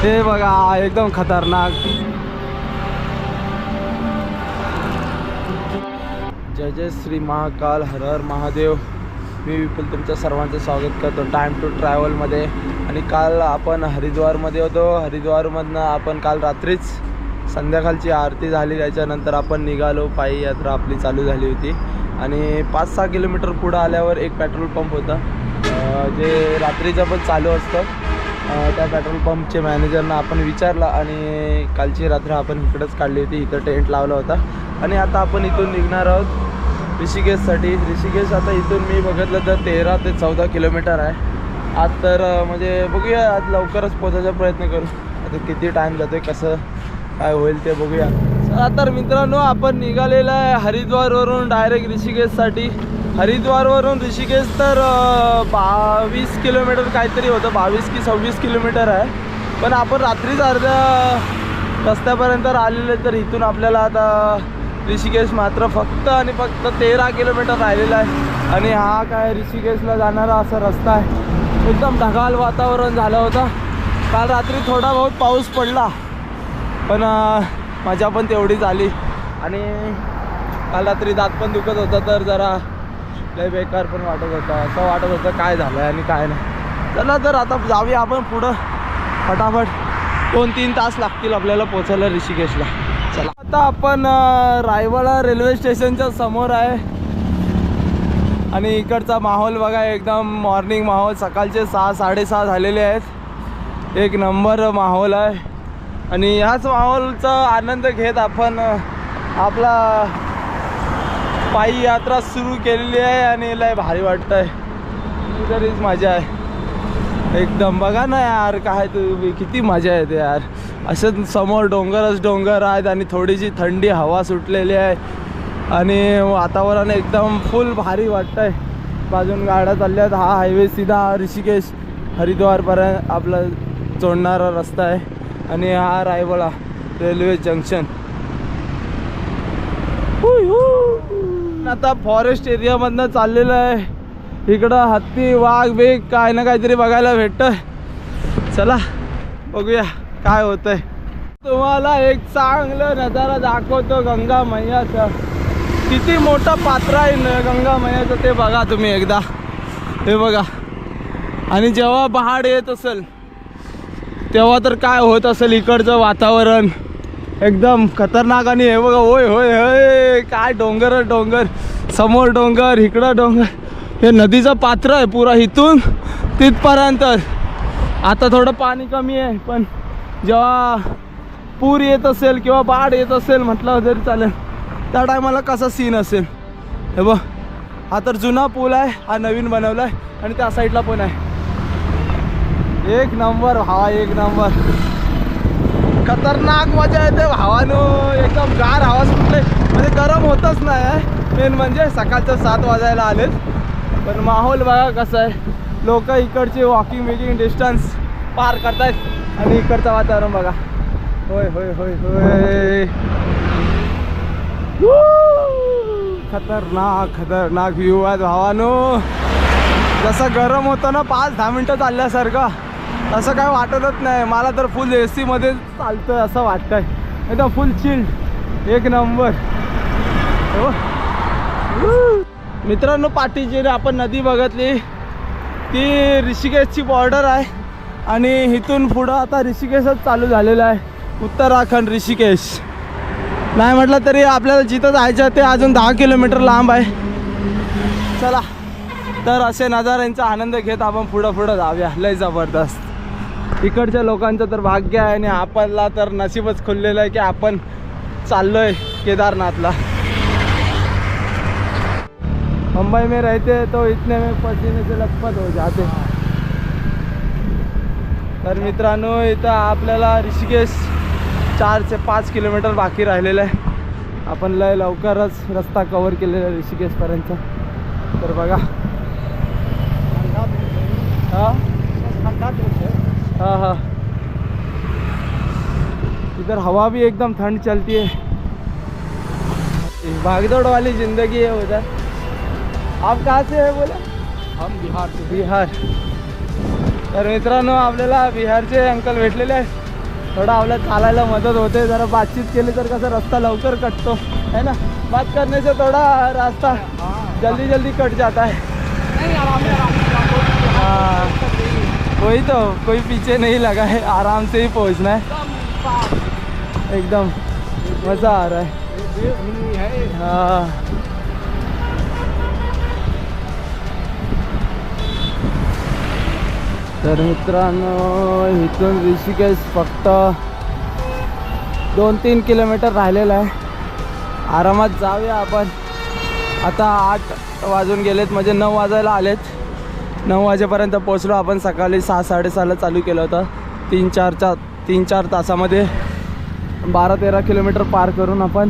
हे बघा एकदम खतरनाक। जय जय श्री महाकाल, हर हर महादेव। मी विपुल तुमचं सर्वांचं स्वागत करतो टाइम टू ट्रॅव्हलमध्ये। आणि काल आपण हरिद्वारमध्ये होतो। हरिद्वारमधनं आपण काल रात्रीच संध्याकाळची आरती झाली, त्याच्यानंतर आपण निघालो। पायी यात्रा आपली चालू झाली होती आणि 5-6 किलोमीटर पुढं आल्यावर एक पेट्रोल पंप होता जे रात्रीचं पण चालू असतं। त्या पेट्रोल पंपचे मॅनेजरना आपण विचारलं आणि कालची रात्र आपण इकडंच काढली होती, इथं टेंट लावला होता। आणि आता आपण इथून निघणार आहोत ऋषिकेशसाठी। ऋषिकेश आता इथून मी बघितलं तर 13 ते 14 किलोमीटर आहे। आज तर म्हणजे बघूया, आज लवकरच पोहोचायचा प्रयत्न करू। आता किती टाईम जातोय, कसं काय होईल ते बघूया। चला तर मित्रांनो, आपण निघालेलं आहे हरिद्वारवरून डायरेक्ट ऋषिकेशसाठी। हरिद्वारवरून ऋषिकेश तर 22 किलोमीटर काहीतरी होतं, 22 की 26 किलोमीटर आहे। पण आपण रात्रीच अर्ध्या रस्त्यापर्यंत आलेले, तर इथून आपल्याला आता ऋषिकेश मात्र फक्त आणि फक्त 13 किलोमीटर राहिलेला आहे। आणि हा काय ऋषिकेशला जाणारा असा रस्ता आहे। एकदम ढगाळ वातावरण झालं होतं। काल रात्री थोडा बहुत पाऊस पडला, पण मजा पण तेवढीच आली। आणि काल रात्री दात पण दुखत होता, तर जरा लय बेकार पण वाटत होता। असं वाटत होतं काय झालं आणि काय नाही। चला तर आता जाऊया आपण पुढं फटाफट। 2-3 तास लागतील आपल्याला पोचायला ऋषिकेशला। चला आता आपण रायवाडा रेल्वे स्टेशनच्या समोर आहे आणि इकडचा माहोल बघा, एकदम मॉर्निंग माहोल। सकाळचे 6-6:30 झालेले आहेत। एक नंबर माहोल आहे आणि ह्याच माहोलचा आनंद घेत आपण आपला पायी यात्रा सुरू केलेली आहे आणि लय भारी वाटतं आहे। तरीच मजा आहे एकदम। बघा ना यार, काय तुम्ही किती मजा येते यार। असं समोर डोंगरच डोंगर आहेत आणि थोडीशी थंडी हवा सुटलेली आहे आणि वातावरण एकदम फुल भारी वाटतं आहे। बाजून गाड्या चालल्यात। हा हायवे सीधा ऋषिकेश हरिद्वारपर्यंत आपला जोडणारा रस्ता आहे आणि हा रायवाडा रेल्वे जंक्शन। आता फॉरेस्ट एरियामधनं चाललेलं आहे। इकडं हत्ती, वाघ, बेग काय ना काहीतरी बघायला भेटतं। चला बघूया काय होतंय। तुम्हाला एक चांगलं नजारा दाखवतो गंगा मैयाचा। किती मोठं पात्र आहे गंगा मैयाचं ते बघा तुम्ही एकदा, हे बघा। आणि जेव्हा पहाड येत असेल तेव्हा तर काय होत असेल इकडचं वातावरण, एकदम खतरनाक। आणि हे बघा, होय होय होय, काय डोंगर डोंगर, समोर डोंगर, इकडं डोंगर। हे नदीचं पात्र आहे पुरा इथून तिथपर्यंत। आता थोडं पाणी कमी आहे, पण जेव्हा पूर येत असेल किंवा बाढ येत असेल म्हटलं तरी चालेल, त्या टायमाला कसा सीन असेल। हे बघ, हा तर जुना पूल आहे, हा नवीन बनवला आहे आणि त्या साईडला पण आहे। एक नंबर हवा, एक नंबर खतरनाक मजा येते भावानं। एकदम गार हवा सुटले, म्हणजे गरम होतच नाही। मेन म्हणजे सकाळचं 7 वाजायला आलेत, पण माहोल बघा कसा आहे। लोक इकडचे वॉकिंग डिस्टन्स पार करतायत आणि इकडचं वातावरण बघा, होय होय होय होय, खतरनाक खतरनाक व्ह्यू आहे भावानो। जसं गरम होतं ना 5-10 मिनटं चालल्यासारखं, असं काय वाटतच नाही मला तर। फुल AC मध्ये चालतं असं वाटतंय, एकदम फुल चिल्ड, एक नंबर। मित्रांनो, पाठीची आपण नदी बघितली, ती ऋषिकेशची बॉर्डर आहे आणि इथून पुढं आता ऋषिकेशच चालू झालेलं आहे। उत्तराखंड ऋषिकेश नाही म्हटलं तरी आपल्याला जिथं जायचं ते अजून 10 किलोमीटर लांब आहे। चला तर असे नजाऱ्यांचा आनंद घेत आपण पुढं जाऊया। लय जबरदस्त इकडच्या लोकांचं तर भाग्य आहे आणि आपल्याला तर नशीबच खुललेलं आहे की आपण चाललोय केदारनाथला। मुंबई में रहते तो इतने में पसीने से लथपथ हो जाते। तर मित्रांनो, इथं आपल्याला ऋषिकेश 4 ते 5 किलोमीटर बाकी राहिलेलं आहे। आपण लय लवकरच रस्ता कव्हर केलेला आहे ऋषिकेशपर्यंत। तर बघा, हाँ हाँ हाँ, इधर हवा भी एकदम ठंड चलती है। भागदौड़ वाली जिंदगी है उधर। आप कहाँ से है बोला? हम बिहार से। बिहार। तर मित्रांनो, आपल्याला बिहारचे अंकल भेटलेले आहेत थोडं आपल्याला चालायला मदत होते. जरा बातचीत केली तर कसं रस्ता लवकर कटतो है ना. बात करने से थोड़ा रास्ता जल्दी जल्दी कट जाता है. हाँ वही तो, कोई पीछे नहीं लगा है, आराम से ही पहुंचना है. एकदम मज़ा आ रहा है. हाँ तर मित्रांनो इथून ऋषिकेश फक्त 2-3 किलोमीटर राहिलेलं आहे. आरामात जाऊया आपण. आता 8 वाजून गेलेत, म्हणजे 9 वाजायला आलेत. 9 वाजेपर्यंत पोचलो आपण. सकाळी 6-6:30ला चालू केलं होतं. 3-4 तासामध्ये 12-13 किलोमीटर पार करून आपण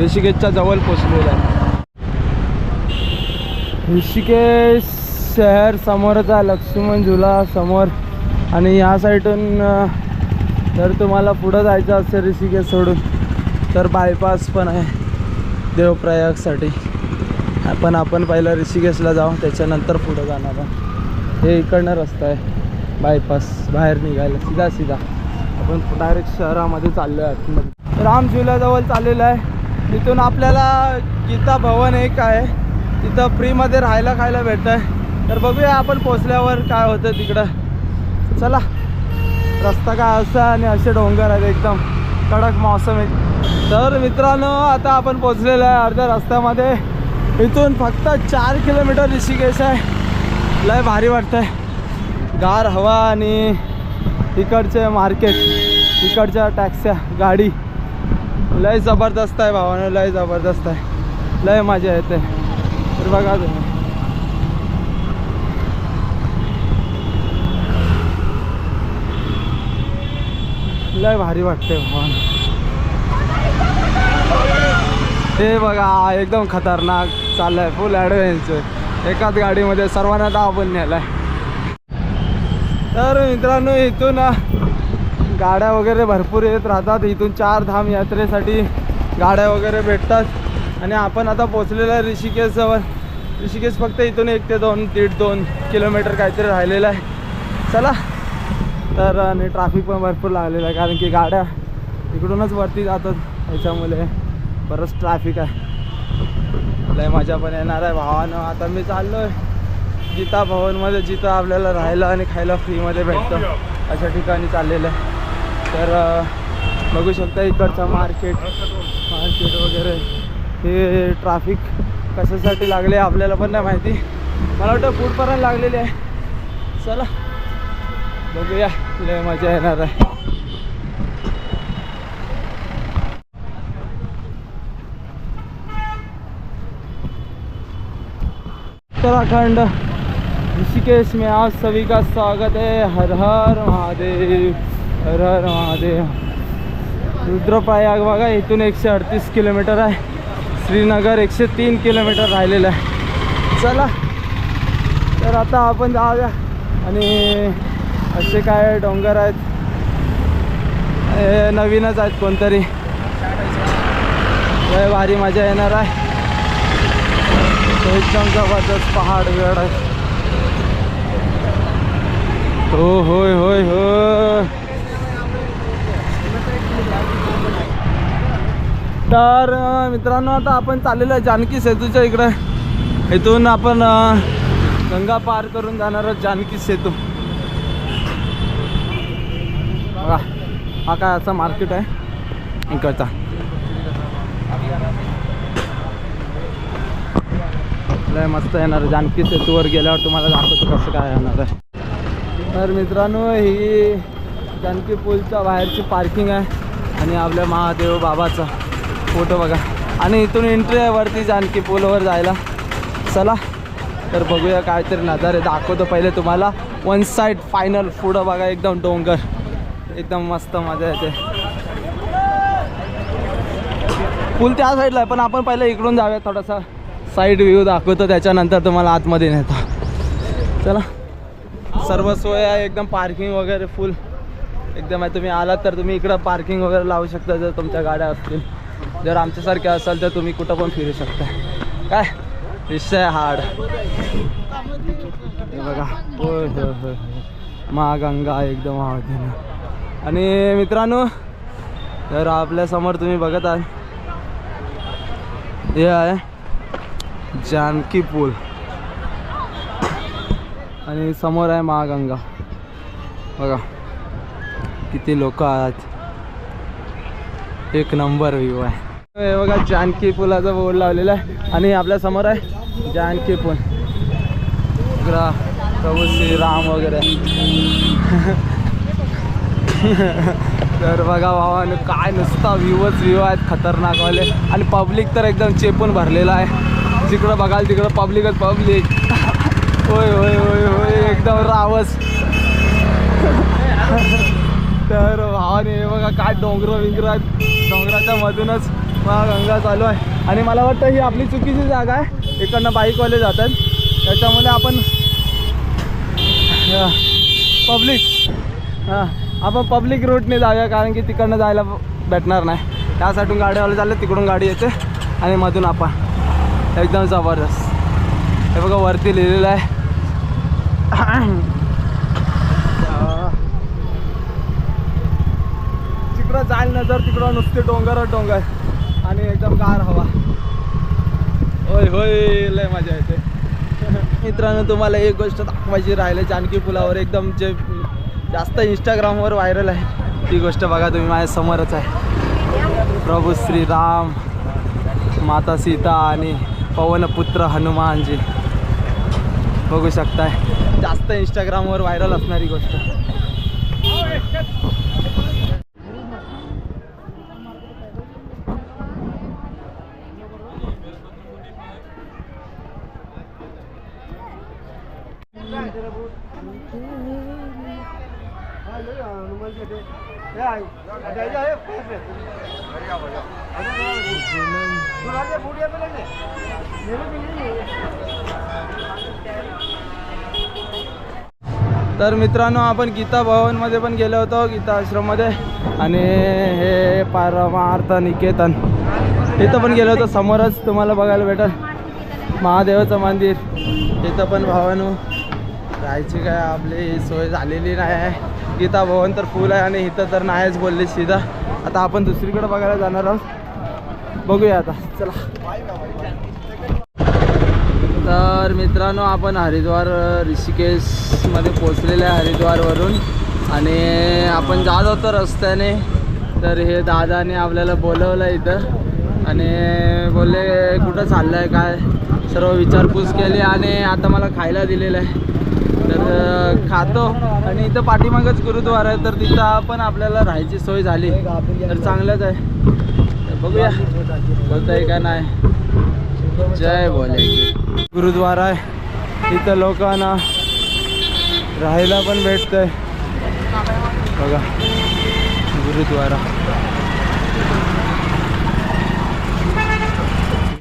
ऋषिकेशच्या जवळ पोचलेलो आहे. ऋषिकेश शहर समोरच आहे, लक्ष्मण झुला समोर. आणि या साईडून जर तुम्हाला पुढं जायचं असेल ऋषिकेश सोडून तर बायपास पण आहे देवप्रयागसाठी. आपण पहिलं ऋषिकेशला जाऊ, त्याच्यानंतर पुढं जाणार आहे. हे इकडनं रस्ता आहे बायपास, बाहेर निघायला सीधा आपण डायरेक्ट शहरामध्ये चाललो आहे. आतमध्ये रामझुल्याजवळ चाललेलं आहे. तिथून आपल्याला गीता भवन एक आहे, तिथं फ्रीमध्ये राहायला खायला भेटतं आहे. तर बघूया आपण पोचल्यावर काय होतं तिकडं. चला. रस्ता काय असा आणि असे डोंगर आहेत, एकदम कडक मौसम आहे. तर मित्रांनो आता आपण पोचलेलो आहे अर्ध्या रस्त्यामध्ये. इथून फक्त 4 किलोमीटर ऋषिकेश आहे. लय भारी वाटतं आहे. गार हवा आणि इकडचे मार्केट, इकडच्या टॅक्स्या, गाडी लय जबरदस्त आहे भावानं, लय जबरदस्त आहे. लय मजा येते. तर बघा तुम्ही, लय भारी वाटते भावानं. हे बघा एकदम खतरनाक चाललं आहे, फुल ॲडव्हेंचर. एकाच गाडीमध्ये सर्वांना आपण नेलं आहे. तर मित्रांनो इथून गाड्या वगैरे भरपूर येत राहतात. इथून 4 धाम यात्रेसाठी गाड्या वगैरे भेटतात. आणि आपण आता पोचलेलं आहे ऋषिकेशजवळ. ऋषिकेश फक्त इथून 1 ते 2 किलोमीटर काहीतरी राहिलेलं आहे. चला. तर आणि ट्रॅफिक पण भरपूर लागलेलं आहे, कारण की गाड्या इकडूनच वरती जातात, त्याच्यामुळे बरंच ट्रॅफिक आहे. लय मजा पण येणार आहे भावानं. आता मी चाललो आहे गीता भवनमध्ये, जिथं आपल्याला राहायला आणि खायला फ्रीमध्ये भेटतं, अशा ठिकाणी चाललेलं आहे. तर बघू शकता इकडचं मार्केट वगैरे. हे ट्रॅफिक कशासाठी लागले आपल्याला पण नाही माहिती. मला वाटतं फूडपर्यंत लागलेली आहे. चला बघूया, लय मजा येणार आहे. उत्तराखंड ऋषिकेश में आज सभी का स्वागत है. हर हर महादेव, हर हर महादेव. रुद्रप्रयाग बघा इथून 138 किलोमीटर आहे. श्रीनगर 103 किलोमीटर राहिलेलं आहे. चला. तर आता आपण जाऊया. आणि असे काय डोंगर आहेत, हे नवीनच आहेत कोणतरी. लय भारी मजा येणार आहे. एकदम जबरदस्त पहाड बिहाड आहे. हो होय होय हो. तर मित्रांनो आता आपण चाललेलो आहे जानकी सेतूच्या इकडे. इथून आपण गंगा पार करून जाणार आहोत जानकी सेतू. बघा हा काय असा मार्केट आहे इकडचा. लय मस्त येणार. जानकी सेतूवर गेल्यावर तुम्हाला दाखवतो कसं काय येणार आहे. तर मित्रांनो ही जानकी पूलच्या बाहेरची पार्किंग आहे. आणि आपल्या महादेव बाबाचा फोटो बघा. आणि इथून एंट्री आहे वरती जानकी पूलवर जायला. चला. तर बघूया काहीतरी नजारे दाखवतो पहिले तुम्हाला. वन साईड फायनल पुढं बघा एकदम डोंगर, एकदम मस्त मजा येते. पूल त्या साईडला आहे, पण आपण पहिलं इकडून जाऊया. थोडासा साईड व्ह्यू दाखवतो, त्याच्यानंतर तुम्हाला आतमध्ये नेतो. चला. सर्व सोय आहे एकदम, पार्किंग वगैरे फुल एकदम आहे. तुम्ही आलात तर तुम्ही इकडं पार्किंग वगैरे लावू शकता जर तुमच्या गाड्या असतील. जर आमच्यासारख्या असाल तर तुम्ही कुठं पण फिरू शकता. काय विषय हार्ड. हे बघा होय होय होय. महागंगा एकदम आवडते. आणि मित्रांनो तर आपल्यासमोर तुम्ही बघत आहात हे आहे जानकी पूल आणि समोर आहे महागंगा. बघा किती लोक आहेत, एक नंबर व्ह्यू आहे. हे बघा जानकी पुलाचा बोर्ड लावलेला आहे आणि आपल्या समोर आहे जानकी पूल. प्रभू श्रीराम वगैरे. तर बघा भावानं काय नुसता व्ह्यू आहेत खतरनाकवाले आणि पब्लिक तर एकदम चेपून भरलेला आहे. जिकडं बघाल तिकडं पब्लिकच पब्लिक. होय होय होय होय एकदम रावस. तर भावाने हे बघा काय डोंगर आहेत, डोंगराच्या मधूनच गंगा चालू आहे. आणि मला वाटतं ही आपली चुकीची जागा आहे, इकडनं बाईकवाले जातात त्याच्यामुळे आपण आपण पब्लिक रूटने जाऊया, कारण की तिकडनं जायला भेटणार नाही. त्यासाठी गाडीवाले चालले, तिकडून गाडी येते आणि मधून आपण एकदम जबरदस्त. हे बघा वरती लिहिलेलं आहे तिकडं जाईल ना तर तिकडं नुसते डोंगरच डोंगर आणि एकदम गार हवा. होय होय लय मजा येते. मित्रांनो तुम्हाला एक गोष्ट दाखवायची राहिली जानकी पुलावर, एकदम जे जास्त इंस्टाग्रामवर व्हायरल आहे ती गोष्ट बघा तुम्ही. माझ्या समोरच आहे प्रभू श्रीराम, माता सीता आणि पवनपुत्र हनुमानजी. बघू शकताय जास्त इंस्टाग्रामवर व्हायरल असणारी गोष्ट. तर मित्रांनो आपण गीता भवनमध्ये पण गेलो होतो, गीता आश्रममध्ये. आणि हे परमार्थ निकेतन इथं पण गेलो होतो. समोरच तुम्हाला बघायला भेटेल महादेवाचं मंदिर. इथं पण भावानो राहायची काय आपली सोय झालेली नाही आहे. गीता भवन तर फुल आहे आणि इथं तर नाहीच बोलले सीधा. आता आपण दुसरीकडे बघायला जाणार आहोत, बघूया आता चला. तर मित्रांनो आपण हरिद्वार ऋषिकेशमध्ये पोचलेले आहे हरिद्वारवरून. आणि आपण जात होतो रस्त्याने, तर हे दादाने आपल्याला बोलवलं इथं आणि बोलले कुठं चाललं आहे काय, सर्व विचारपूस केली आणि आता मला खायला दिलेलं आहे. तर खातो. आणि इथं पाठीमागच गुरुद्वारा आहे, तर तिथं पण आपल्याला राहायची सोय झाली तर चांगलंच आहे. तर बघूया होत आहे का नाही. जय भोले. गुरुद्वारा आहे, इथं लोकांना राहायला पण भेटतंय. बघा गुरुद्वारा